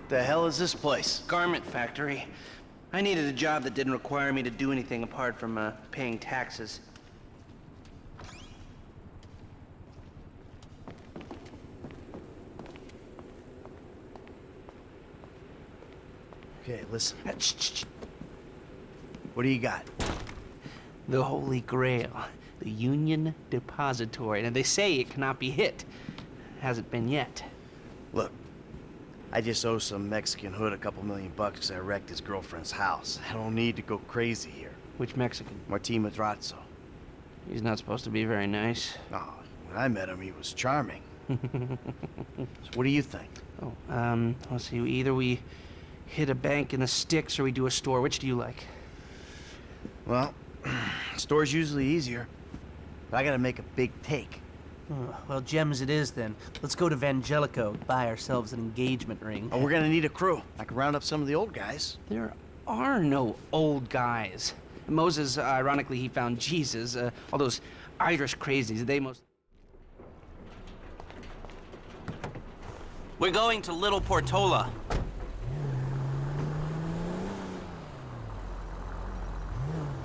The hell is this place? Garment factory. I needed a job that didn't require me to do anything apart from paying taxes. Okay, listen. What do you got? The Holy Grail. The Union Depository. And they say it cannot be hit. Hasn't been yet. Look, I just owe some Mexican hood a couple $1 million because I wrecked his girlfriend's house. I don't need to go crazy here. Which Mexican? Martin Madrazo. He's not supposed to be very nice. Oh, when I met him, he was charming. So what do you think? Oh, let's see. Either we hit a bank in the sticks or we do a store. Which do you like? Well, store's usually easier. But I gotta make a big take. Well, gems it is then. Let's go to Vangelico, buy ourselves an engagement ring. Oh, we're gonna need a crew. I can round up some of the old guys. There are no old guys. Moses, ironically, he found Jesus. All those Irish crazies, they most... We're going to Little Portola.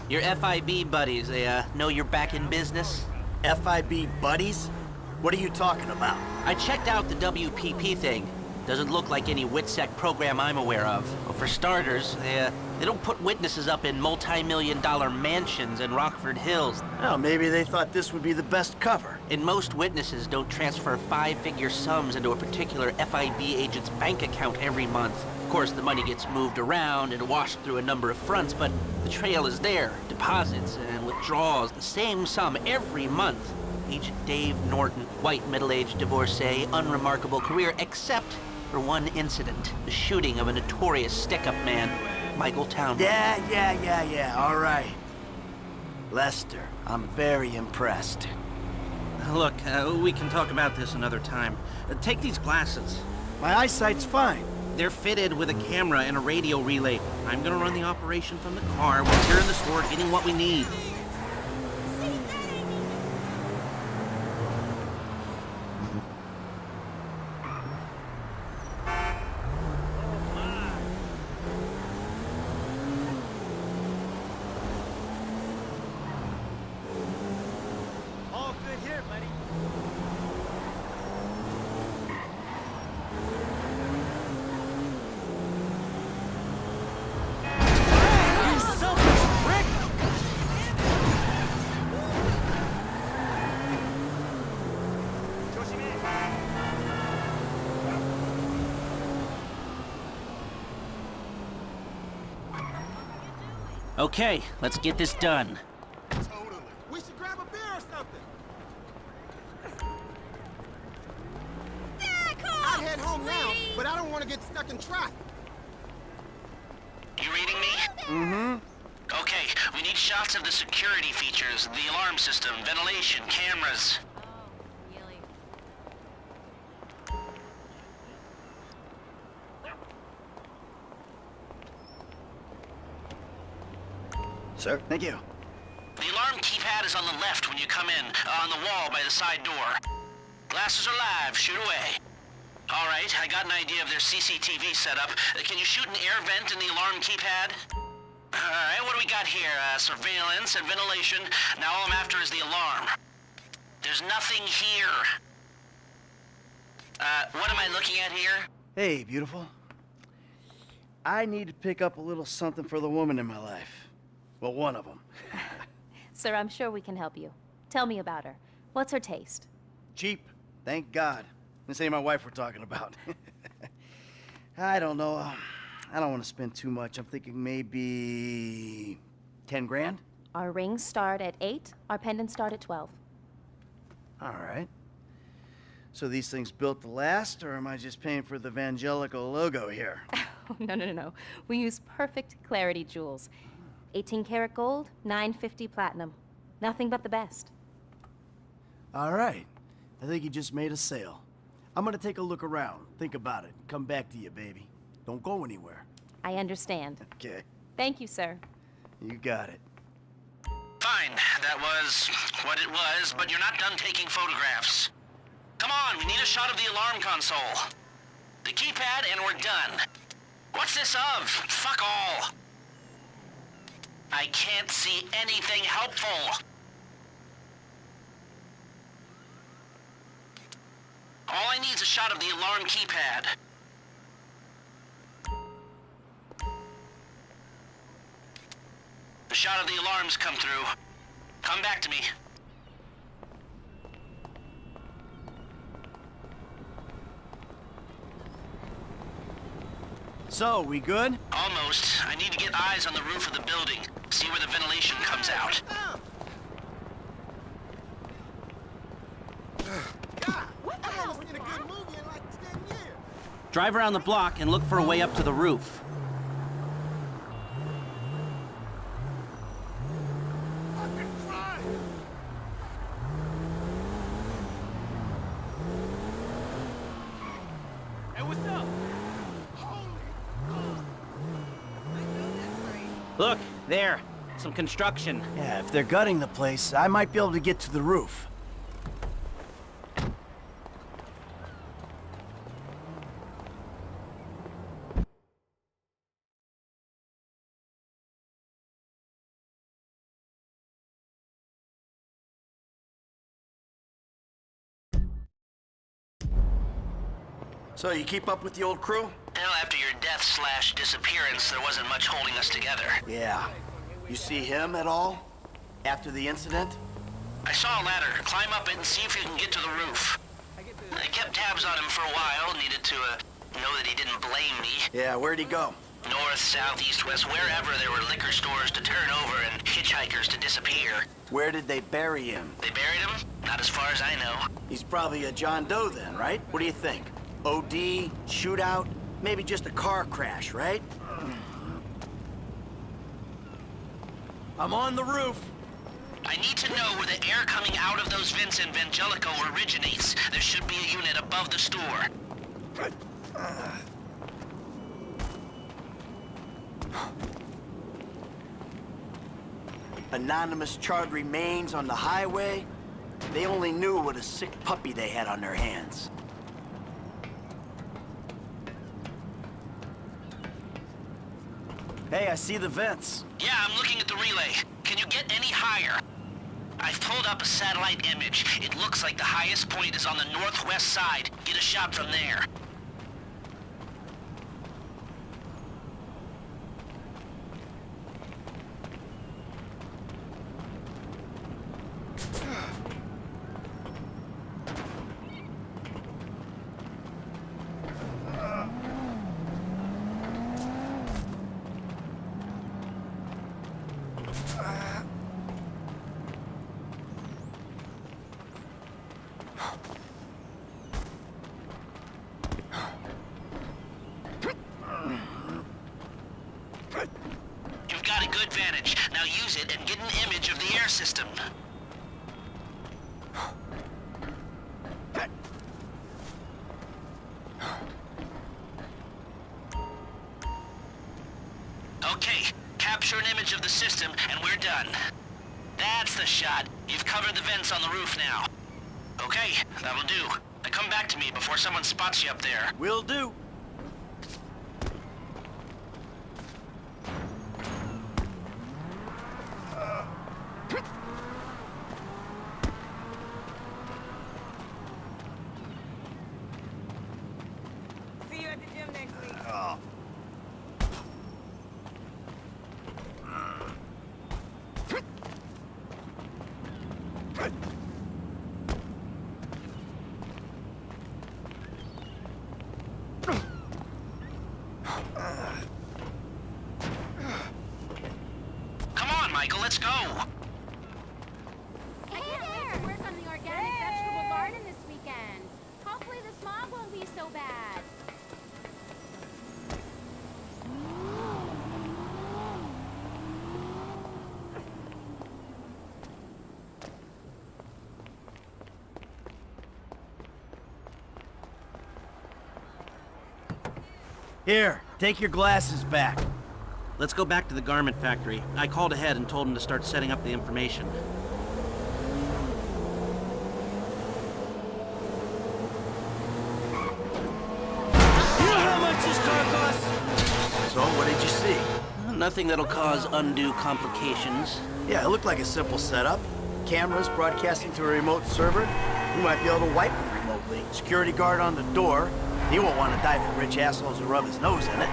Your FIB buddies, they know you're back in business? FIB buddies? What are you talking about? I checked out the WPP thing. Doesn't look like any WITSEC program I'm aware of. Well, for starters, they don't put witnesses up in multi-million-dollar mansions in Rockford Hills. Well, maybe they thought this would be the best cover. And most witnesses don't transfer five-figure sums into a particular FIB agent's bank account every month. Of course, the money gets moved around and washed through a number of fronts, but the trail is there. Deposits and withdrawals, the same sum every month. Agent Dave Norton, white middle-aged divorcee, unremarkable career, except for one incident, the shooting of a notorious stick-up man, Michael Townley. Yeah, all right. Lester, I'm very impressed. Look, we can talk about this another time. Take these glasses. My eyesight's fine. They're fitted with a camera and a radio relay. I'm gonna run the operation from the car while here in the store getting what we need. All good here, buddy. Okay, let's get this done. Totally. We should grab a beer or something. I'd head home now, but I don't want to get stuck in traffic. You reading me? Mm-hmm. Okay, we need shots of the security features, the alarm system, ventilation, cameras. Sir, thank you. The alarm keypad is on the left when you come in, on the wall by the side door. Glasses are live, shoot away. All right, I got an idea of their CCTV setup. Can you shoot an air vent in the alarm keypad? All right, what do we got here? Surveillance and ventilation. Now all I'm after is the alarm. There's nothing here. What am I looking at here? Hey, beautiful. I need to pick up a little something for the woman in my life. Well, one of them. Sir, I'm sure we can help you. Tell me about her. What's her taste? Cheap, thank God. This ain't my wife we're talking about. I don't know. I don't want to spend too much. I'm thinking maybe 10 grand? Our rings start at 8, our pendants start at 12. All right. So these things built to last, or am I just paying for the Vangelico logo here? No. We use perfect clarity jewels. 18 karat gold, 950 platinum. Nothing but the best. All right. I think you just made a sale. I'm gonna take a look around, think about it, come back to you, baby. Don't go anywhere. I understand. Okay. Thank you, sir. You got it. Fine, that was what it was, but you're not done taking photographs. Come on, we need a shot of the alarm console. The keypad and we're done. What's this of? Fuck all. I can't see anything helpful. All I need is a shot of the alarm keypad. The shot of the alarms come through. Come back to me. So, we good? Almost. I need to get eyes on the roof of the building. See where the ventilation comes out. God, I haven't seen a good movie in like 10 years. Drive around the block and look for a way up to the roof. Fucking try. Hey, what's up? Look, there. Some construction. Yeah, if they're gutting the place, I might be able to get to the roof. So, you keep up with the old crew? Well, after your death/disappearance, there wasn't much holding us together. Yeah. You see him at all? After the incident? I saw a ladder. Climb up it and see if you can get to the roof. I kept tabs on him for a while. Needed to know that he didn't blame me. Yeah, where'd he go? North, south, east, west, wherever there were liquor stores to turn over and hitchhikers to disappear. Where did they bury him? They buried him? Not as far as I know. He's probably a John Doe then, right? What do you think? OD, shootout, maybe just a car crash, right? I'm on the roof. I need to know where the air coming out of those vents in Vangelico originates. There should be a unit above the store. Anonymous charred remains on the highway. They only knew what a sick puppy they had on their hands. Hey, I see the vents. Yeah, I'm looking at the relay. Can you get any higher? I've pulled up a satellite image. It looks like the highest point is on the northwest side. Get a shot from there. You've got a good vantage. Now use it and get an image of the air system. Okay, capture an image of the system and we're done. That's the shot. You've covered the vents on the roof now. Okay, that'll do. Now come back to me before someone spots you up there. Will do. See you at the gym next week. Come on, Michael, let's go. I can't wait to work on the organic vegetable garden this weekend. Hopefully the smog won't be so bad. Here, take your glasses back. Let's go back to the garment factory. I called ahead and told him to start setting up the information. much this car cost? So, what did you see? Nothing that'll cause undue complications. Yeah, it looked like a simple setup. Cameras broadcasting to a remote server. You might be able to wipe it remotely. Security guard on the door. He won't want to die for rich assholes who rub his nose in it.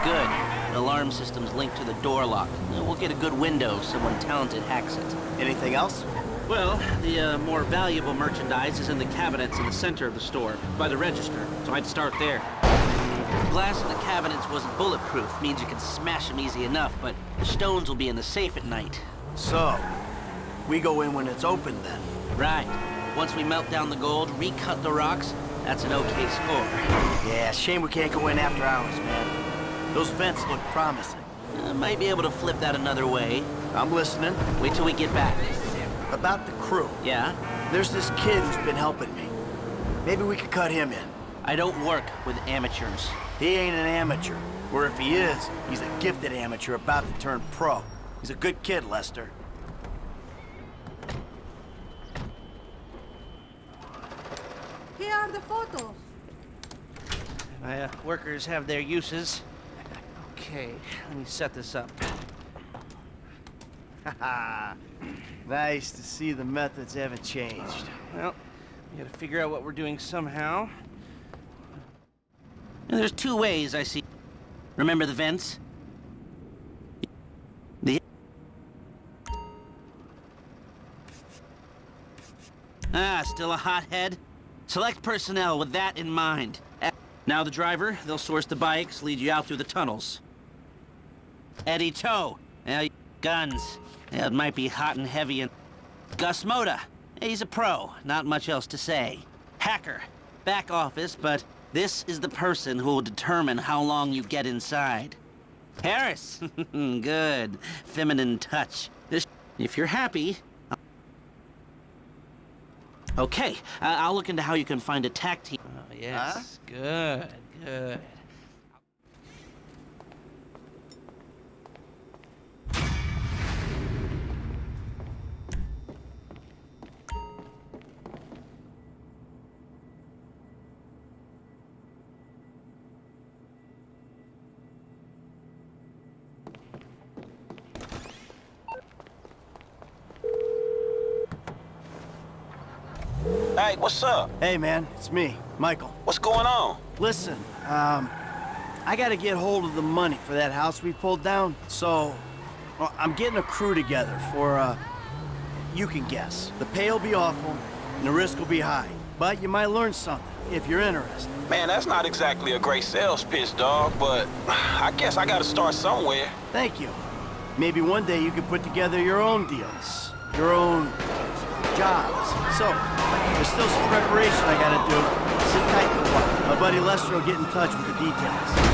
Good. The alarm system's linked to the door lock. We'll get a good window if someone talented hacks it. Anything else? Well, the more valuable merchandise is in the cabinets in the center of the store, by the register, so I'd start there. The glass in the cabinets wasn't bulletproof, means you can smash them easy enough, but the stones will be in the safe at night. So, we go in when it's open then? Right. Once we melt down the gold, recut the rocks, that's an okay score. Yeah, shame we can't go in after hours, man. Those vents look promising. Might be able to flip that another way. I'm listening. Wait till we get back. About the crew. Yeah? There's this kid who's been helping me. Maybe we could cut him in. I don't work with amateurs. He ain't an amateur. Or if he is, he's a gifted amateur about to turn pro. He's a good kid, Lester. Here are the photos. My workers have their uses. Okay, let me set this up. Haha. Nice to see the methods haven't changed. Well, we gotta figure out what we're doing somehow. And there's two ways I see. Remember the vents? Still a hothead? Select personnel with that in mind. Now the driver, they'll source the bikes, lead you out through the tunnels. Eddie Tow. Guns. Yeah, it might be hot and heavy and... Gus Moda. He's a pro, not much else to say. Hacker. Back office, but this is the person who will determine how long you get inside. Harris. Good. Feminine touch. If you're happy... Okay, I'll look into how you can find a tac team. Oh, yes. Good, good. Hey, what's up? Hey, man, it's me, Michael. What's going on? Listen, I gotta get hold of the money for that house we pulled down, so I'm getting a crew together for, you can guess. The pay will be awful, and the risk will be high. But you might learn something, if you're interested. Man, that's not exactly a great sales pitch, dog, but I guess I gotta start somewhere. Thank you. Maybe one day you could put together your own deals, your own jobs. So, there's still some preparation I gotta do. Sit tight for a while. My buddy Lester will get in touch with the details.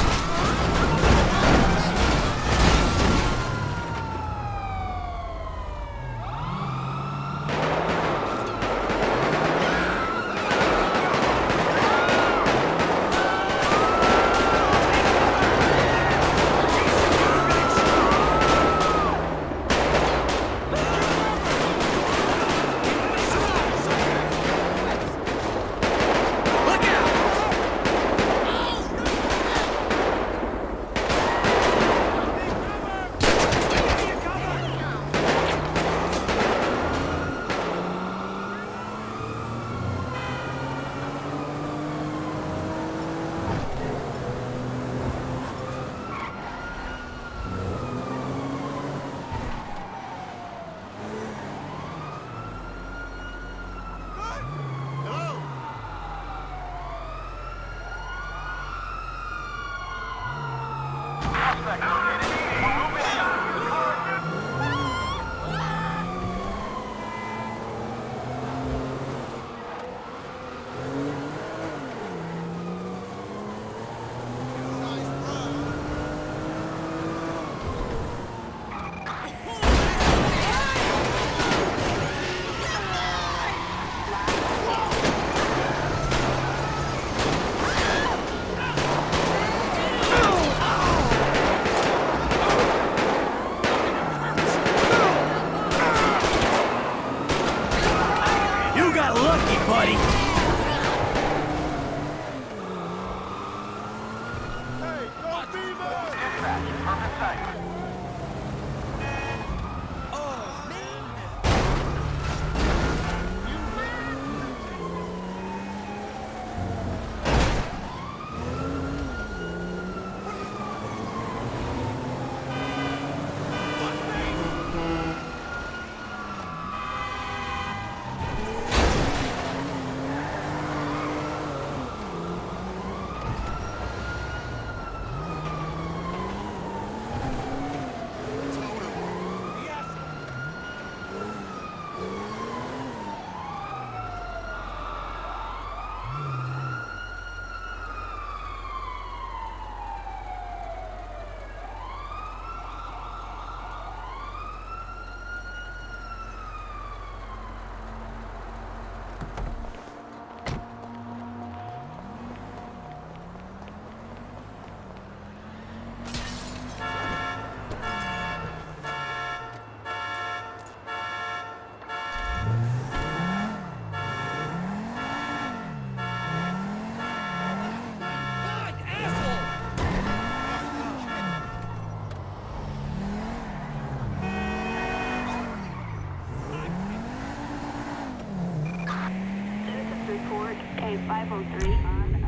503 on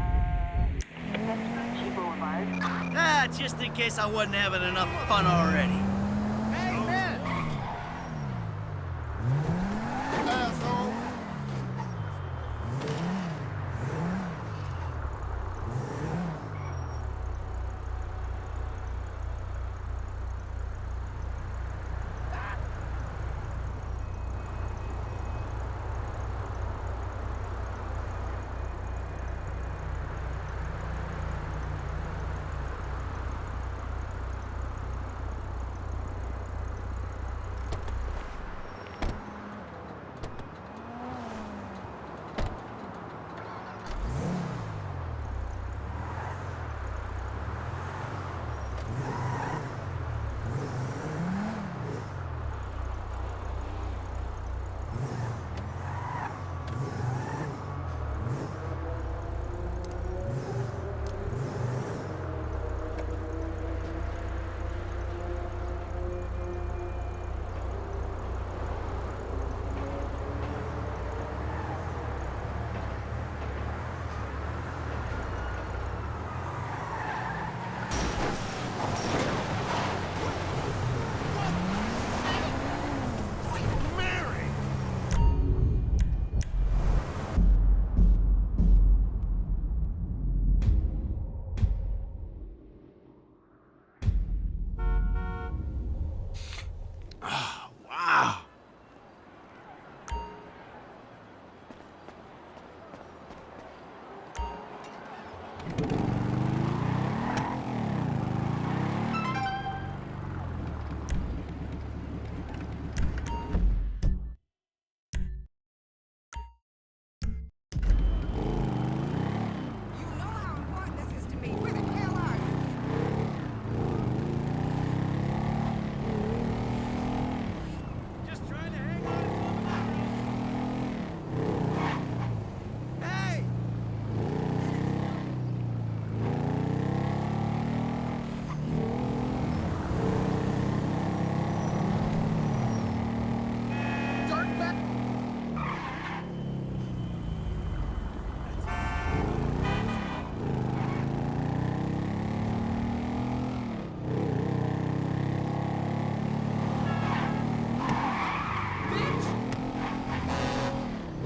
Vespucci Boulevard. Ah, just in case I wasn't having enough fun already. Hey, man! Asshole! Wow. You know how important this is to me. Where the hell are you? Just trying to hang on to my Hey! Dirtbag!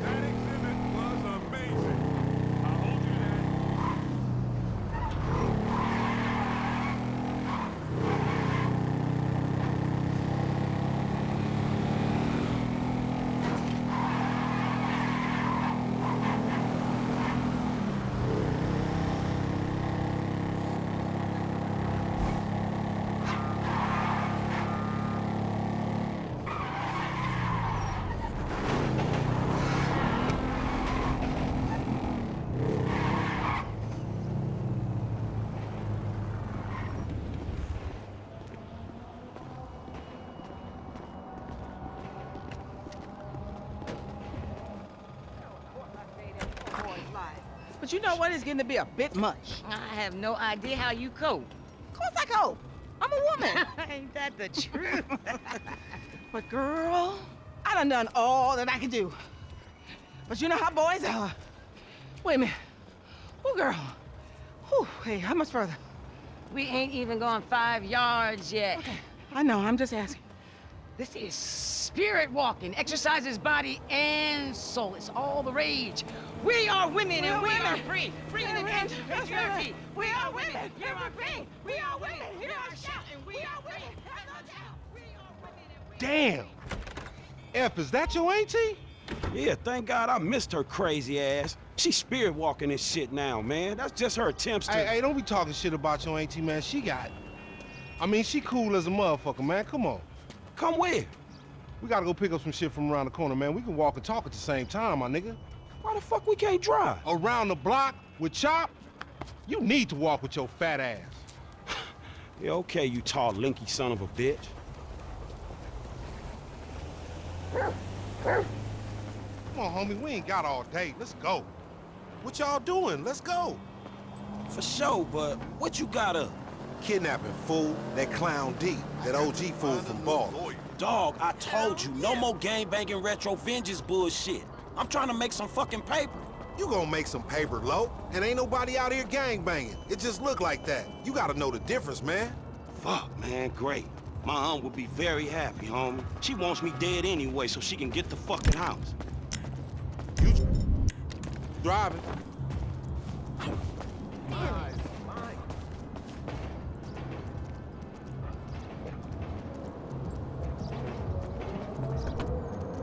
That exhibit was amazing. I'll hold you to that. But you know what? It's getting to be a bit much. I have no idea how you cope. Of course I cope. I'm a woman. Ain't that the truth? But girl, I done all that I can do. But you know how boys are. Wait a minute. Oh, girl. Whew, hey, how much further? We ain't even gone 5 yards yet. Okay, I know, I'm just asking. This is spirit walking. Exercises body and soul. It's all the rage. We are women and we are free. Free in the end of patriarchy. We are women. You are free. We are women. You are shouting. We are women. Have no doubt. We are women and we Damn! F, is that your auntie? Yeah, thank God I missed her crazy ass. She's spirit walking and shit now, man. That's just her attempts to... Hey, don't be talking shit about your auntie, man. She got... I mean, she cool as a motherfucker, man. Come on. Come where? We gotta go pick up some shit from around the corner, man. We can walk and talk at the same time, my nigga. Why the fuck we can't drive? Around the block with Chop? You need to walk with your fat ass. Yeah, okay, you tall, linky son of a bitch. Come on, homie. We ain't got all day. Let's go. What y'all doing? Let's go. For sure, but what you got up? Kidnapping, fool. That clown D. That OG fool from Bozi. Dog, I told you, no more gangbanging retro vengeance bullshit. I'm trying to make some fucking paper. You gonna make some paper, Lo. And ain't nobody out here gangbanging. It just look like that. You gotta know the difference, man. Fuck, man, great. My aunt would be very happy, homie. She wants me dead anyway so she can get the fucking house. You driving.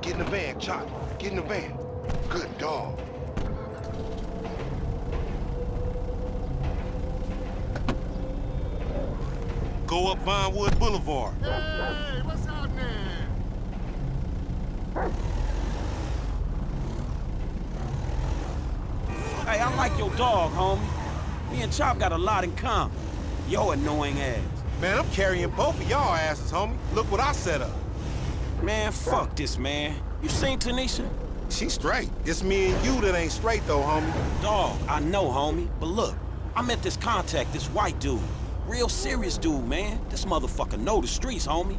Get in the van, Chop. Get in the van. Good dog. Go up Vinewood Boulevard. Hey, what's happening? Hey, I like your dog, homie. Me and Chop got a lot in common. Yo annoying ass. Man, I'm carrying both of y'all asses, homie. Look what I set up. Man, fuck this, man. You seen Tanisha? She straight. It's me and you that ain't straight, though, homie. Dog, I know, homie. But look, I met this contact, this white dude. Real serious dude, man. This motherfucker know the streets, homie.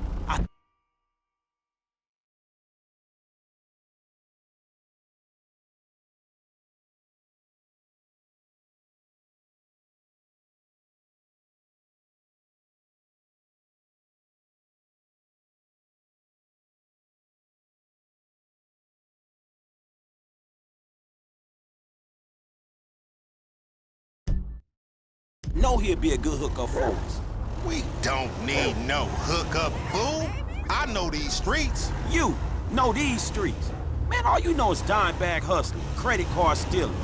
Know he'd be a good hookup for us. We don't need no hookup, fool. I know these streets. You know these streets. Man, all you know is dime bag hustling, credit card stealing,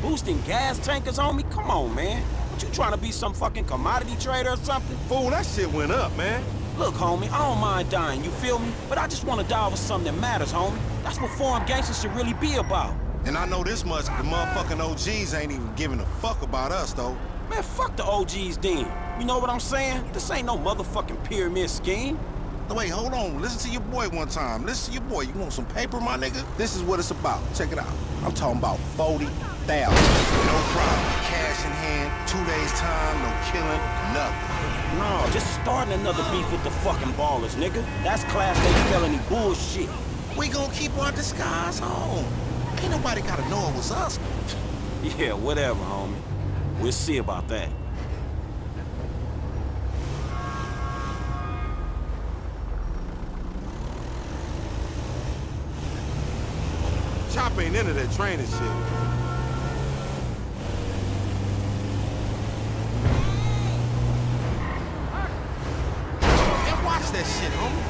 boosting gas tankers on me. Come on, man. What, you trying to be some fucking commodity trader or something? Fool, that shit went up, man. Look, homie, I don't mind dying, you feel me? But I just want to die over something that matters, homie. That's what foreign gangsters should really be about. And I know this much, the motherfucking OGs ain't even giving a fuck about us, though. Man, fuck the OGs then. You know what I'm saying? This ain't no motherfucking pyramid scheme. Wait, hold on. Listen to your boy one time. Listen to your boy. You want some paper, my nigga? This is what it's about. Check it out. I'm talking about 40,000. No problem. Cash in hand, 2 days time, no killing, nothing. No, just starting another beef with the fucking ballers, nigga. That's Class A felony bullshit. We gonna keep our disguise on. Ain't nobody gotta know it was us. Yeah, whatever, homie. We'll see about that. Chop ain't into that training shit. Man, watch that shit, homie.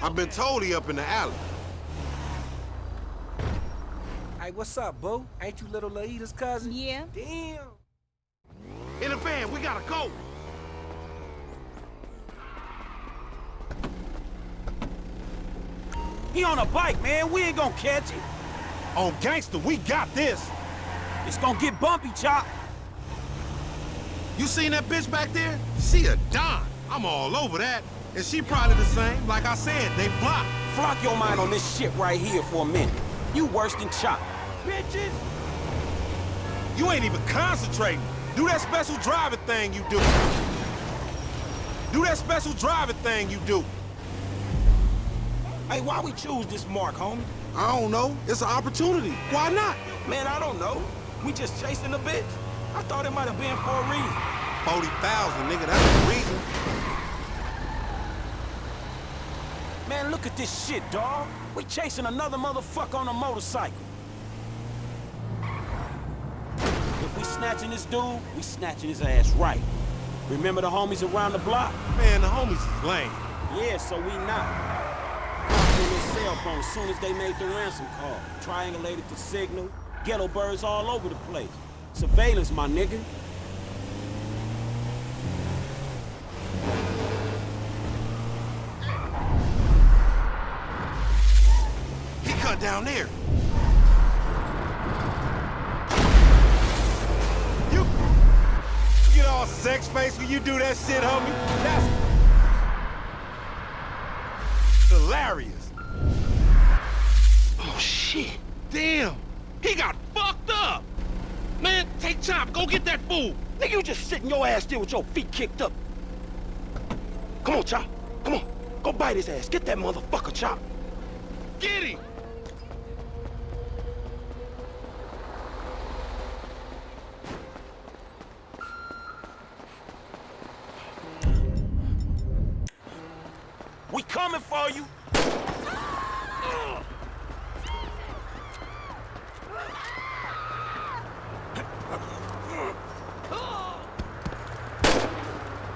I've been told he up in the alley. Hey, what's up, boo? Ain't you little Laida's cousin? Yeah. Damn. In the van, we gotta go. He on a bike, man. We ain't gonna catch him. On gangster, we got this. It's gonna get bumpy, Chop. You seen that bitch back there? She a dime. I'm all over that. And she probably the same. Like I said, they block. Flock your mind on this shit right here for a minute. You worse than Chop. Bitches! You ain't even concentrating. Do that special driving thing you do. Do that special driving thing you do. Hey, why we choose this mark, homie? I don't know. It's an opportunity. Why not? Man, I don't know. We just chasing a bitch. I thought it might have been for a reason. 40,000, nigga. That's the reason. Man, look at this shit, dawg. We chasing another motherfucker on a motorcycle. If we snatching this dude, we snatching his ass right. Remember the homies around the block? Man, the homies is lame. Yeah, so we not. Cops in their cell phone as soon as they made the ransom call. Triangulated the signal. Ghetto birds all over the place. Surveillance, my nigga. He cut down there. You get all sex face when you do that shit, homie. That's hilarious. Oh, shit. Damn. He got fucked up. Man, take time. Go get that fool. Nigga, you just sitting your ass there with your feet kicked up. Come on, Chop. Come on. Go bite his ass. Get that motherfucker, Chop. Get him. We coming for you.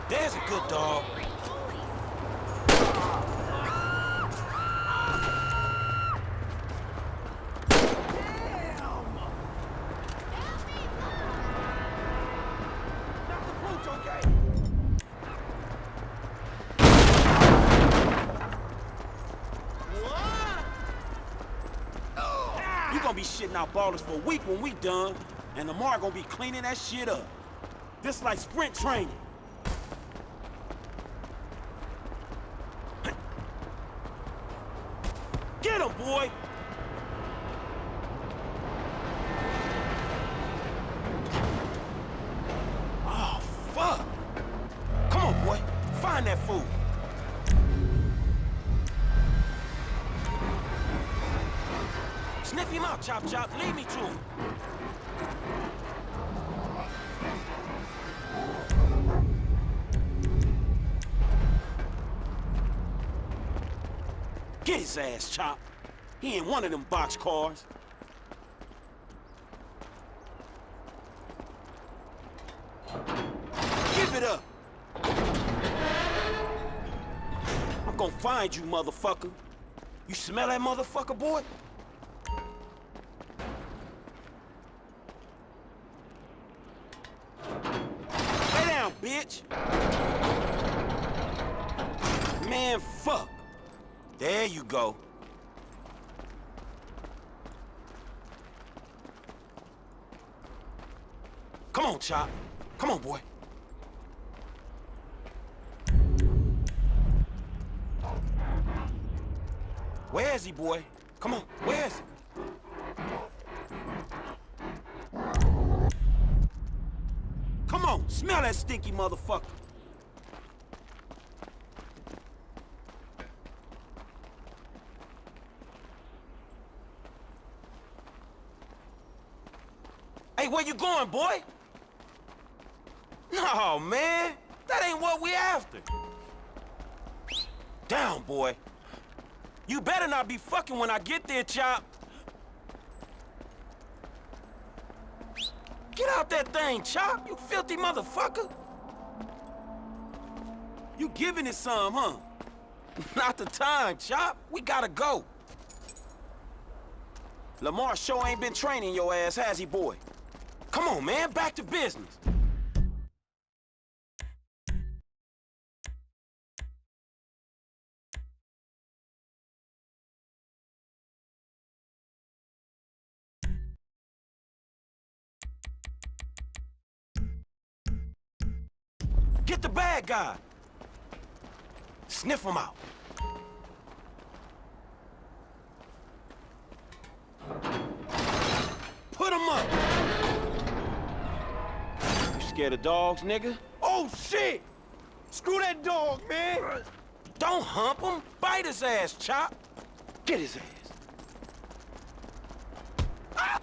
There's a good dog. You gonna be shitting out ballers for a week when we done, and Lamar gonna be cleaning that shit up. This like sprint training. Get him, boy! Oh, fuck! Come on, boy. Find that fool. Sniff him out, Chop Chop. Lead me to him. Get his ass, Chop. He ain't one of them box cars. Give it up. I'm gonna find you, motherfucker. You smell that motherfucker, boy? Lay down, bitch. Man, fuck. There you go. Come on, Chop. Come on, boy. Where is he, boy? Come on, where is he? Come on, smell that stinky motherfucker. Hey, where you going, boy? No, man. That ain't what we after. Down, boy. You better not be fucking when I get there, Chop. Get out that thing, Chop, you filthy motherfucker. You giving it some, huh? Not the time, Chop. We gotta go. Lamar sure ain't been training your ass, has he, boy? Come on, man, back to business. Get the bad guy. Sniff him out. Put him up. You scared of dogs, nigga? Oh, shit! Screw that dog, man! Don't hump him. Bite his ass, Chop. Get his ass.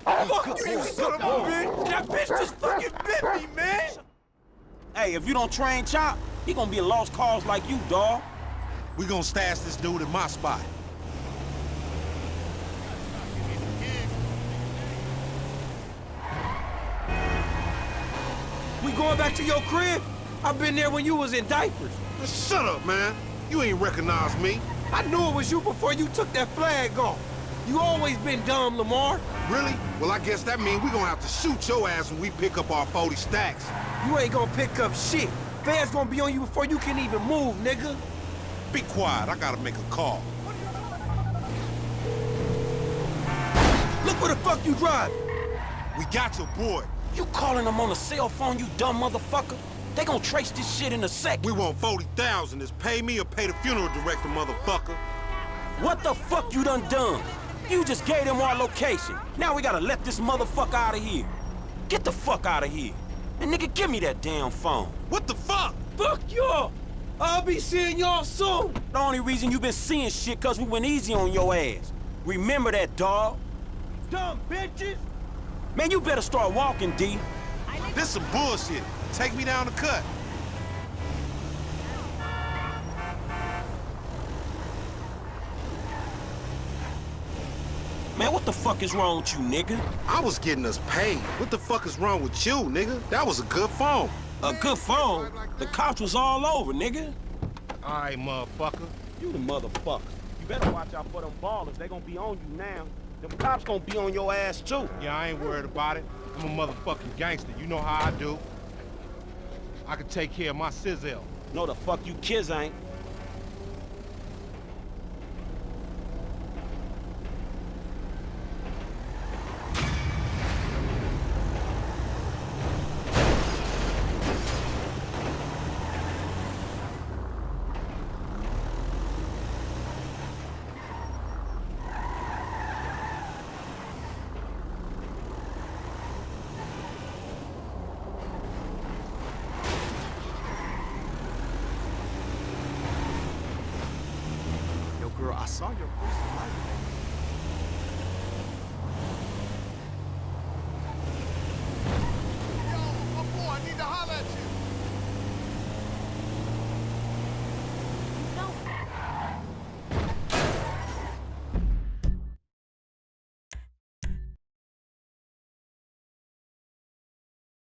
Fuck you, son of a bitch! That bitch just fucking bit me, man! Hey, if you don't train Chop, he gonna be a lost cause like you, dawg. We gonna stash this dude in my spot. We going back to your crib? I've been there when you was in diapers. Shut up, man. You ain't recognize me. I knew it was you before you took that flag off. You always been dumb, Lamar. Really? Well, I guess that means we're gonna have to shoot your ass when we pick up our 40 stacks. You ain't gonna pick up shit. Feds gonna be on you before you can even move, nigga. Be quiet, I gotta make a call. Look where the fuck you driving. We got your boy. You calling them on a cell phone, you dumb motherfucker? They gonna trace this shit in a second. We want 40,000. It's pay me or pay the funeral director, motherfucker. What the fuck you done? You just gave them our location. Now we gotta let this motherfucker out of here. Get the fuck out of here. And nigga, give me that damn phone. What the fuck? Fuck y'all. I'll be seeing y'all soon. The only reason you been seeing shit cause we went easy on your ass. Remember that, dawg? Dumb bitches. Man, you better start walking, D. This some bullshit. Take me down the cut. Man, what the fuck is wrong with you, nigga? I was getting us paid. What the fuck is wrong with you, nigga? That was a good phone. A good phone? The cops was all over, nigga. All right, motherfucker. You the motherfucker. You better watch out for them ballers. They gonna be on you now. Them cops gonna be on your ass, too. Yeah, I ain't worried about it. I'm a motherfucking gangster. You know how I do. I can take care of my sizzle. No, the fuck you kids ain't. Girl, I saw your post.